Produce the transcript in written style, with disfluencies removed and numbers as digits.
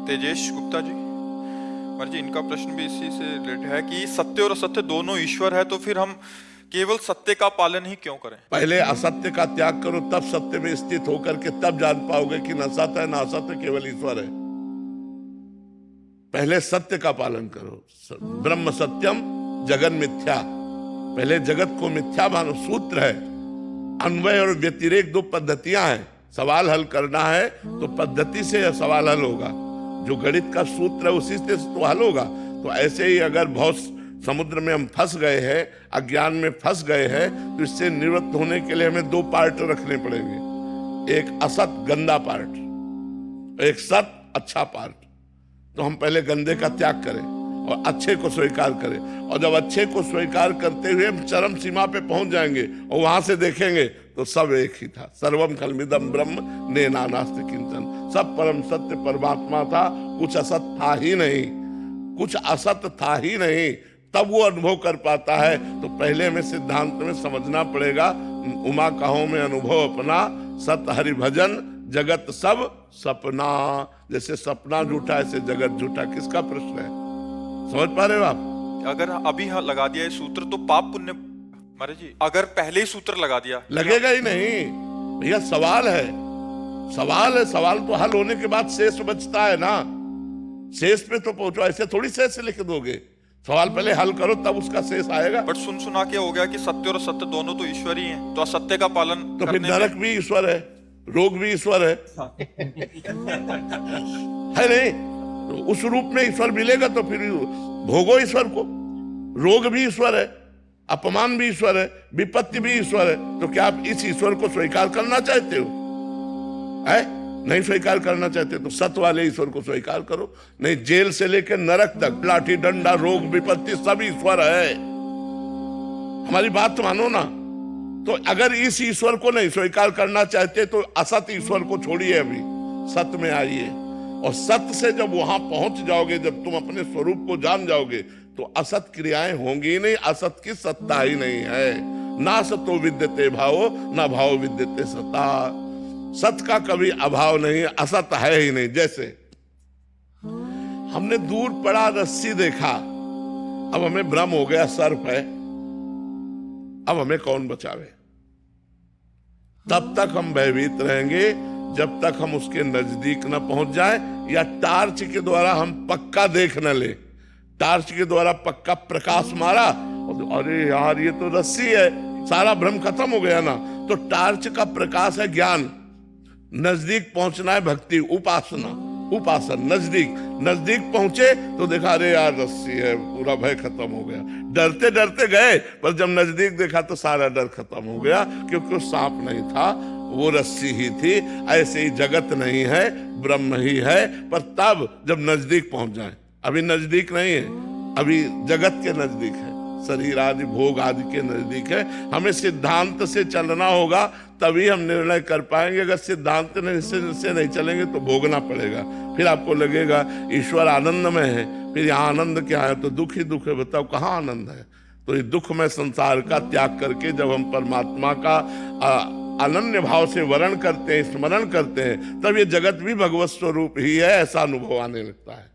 तेजेश गुप्ता जी, महाराज जी इनका प्रश्न भी इसी से रिलेटेड है कि सत्य और असत्य दोनों ईश्वर है, तो फिर हम केवल सत्य का पालन ही क्यों करें? पहले असत्य का त्याग करो, तब सत्य में स्थित होकर के तब जान पाओगे कि न सत्य है न असत्य, केवल ईश्वर है। पहले सत्य का पालन करो। ब्रह्म सत्यम जगन मिथ्या, पहले जगत को मिथ्या मानो। सूत्र है, अन्वय और व्यतिरेक दो पद्धतियां हैं। सवाल हल करना है तो पद्धति से यह सवाल हल होगा। जो गणित का सूत्र है उसी से तो हल होगा। तो ऐसे ही अगर बहुत समुद्र में हम फंस गए हैं, अज्ञान में फंस गए हैं, तो इससे निवृत्त होने के लिए हमें दो पार्ट रखने पड़ेंगे, एक असत गंदा पार्ट, एक सत अच्छा पार्ट। तो हम पहले गंदे का त्याग करें और अच्छे को स्वीकार करें, और जब अच्छे को स्वीकार करते हुए हम चरम सीमा पे पहुंच जाएंगे और वहां से देखेंगे तो सब एक ही था। सर्वम खलमिदम ब्रह्म नेना नास्ति किंचन, सब परम सत्य परमात्मा था, कुछ असत था ही नहीं, कुछ असत था ही नहीं। तब वो अनुभव कर पाता है। तो पहले हमें सिद्धांत में समझना पड़ेगा, उमा कहो में अनुभव अपना, सत हरि भजन जगत सब सपना। जैसे सपना झूठा ऐसे जगत झूठा। किसका प्रश्न है, समझ पा रहे हो आप? अगर अभी लगा दिया ये सूत्र तो पाप पुण्य, महाराज जी अगर पहले ही सूत्र लगा दिया लगेगा ही नहीं भैया। सवाल है, सवाल है, सवाल तो हल होने के बाद शेष बचता है ना। शेष पे तो पहुंचो, ऐसे थोड़ी शेष लिख दोगे। सवाल पहले हल करो तब उसका शेष आएगा। बट सुना के हो गया कि सत्य और असत्य दोनों तो ईश्वर ही हैं, तो असत्य का पालन तो फिर नरक भी ईश्वर है, रोग भी ईश्वर है है नहीं? तो उस रूप में ईश्वर मिलेगा तो फिर भोगो ईश्वर को। रोग भी ईश्वर है, अपमान भी ईश्वर है, विपत्ति भी ईश्वर है। तो क्या आप इस ईश्वर को स्वीकार करना चाहते हो? है नहीं स्वीकार करना चाहते तो सत्य वाले ईश्वर को स्वीकार करो। नहीं, जेल से लेकर नरक तक लाठी डंडा रोग विपत्ति सब ईश्वर है। हमारी बात मानो ना। तो अगर इस ईश्वर को नहीं स्वीकार करना चाहते तो असत ईश्वर को छोड़िए, अभी सत्य में आइए। और सत्य से जब वहां पहुंच जाओगे, जब तुम अपने स्वरूप को जान जाओगे, तो असत क्रियाएं होंगी ही नहीं, असत की सत्ता ही नहीं है। ना सतो विद्यते भावो, ना भाव विद्यते सत्ता। सत्य का कभी अभाव नहीं, असत है ही नहीं। जैसे हमने दूर पड़ा रस्सी देखा, अब हमें भ्रम हो गया सर्प है, अब हमें कौन बचावे? तब तक हम भयभीत रहेंगे जब तक हम उसके नजदीक न पहुंच जाए, या टार्च के द्वारा हम पक्का देख न ले। टार्च के द्वारा पक्का प्रकाश मारा, अरे यार ये तो रस्सी है, सारा भ्रम खत्म हो गया ना। तो टार्च का प्रकाश है ज्ञान, नजदीक पहुंचना है भक्ति, उपासना, उपासन। नजदीक पहुंचे तो देखा अरे यार रस्सी है, पूरा भय खत्म हो गया। डरते डरते गए, पर जब नजदीक देखा तो सारा डर खत्म हो गया, क्योंकि वो सांप नहीं था, वो रस्सी ही थी। ऐसे ही जगत नहीं है, ब्रह्म ही है। पर तब जब नजदीक पहुंच जाए, अभी नजदीक नहीं है, अभी जगत के नजदीक है, शरीर आदि भोग आदि के नजदीक है। हमें सिद्धांत से चलना होगा, तभी हम निर्णय कर पाएंगे। अगर सिद्धांत से नहीं चलेंगे तो भोगना पड़ेगा। फिर आपको लगेगा ईश्वर आनंद में है, फिर यहाँ आनंद क्या है? तो दुख ही दुख है। बताओ कहाँ आनंद है? तो ये दुख में संसार का त्याग करके जब हम परमात्मा का अनन्य भाव से वर्ण करते हैं, स्मरण करते हैं, तब ये जगत भी भगवत स्वरूप ही है, ऐसा अनुभव आने लगता है।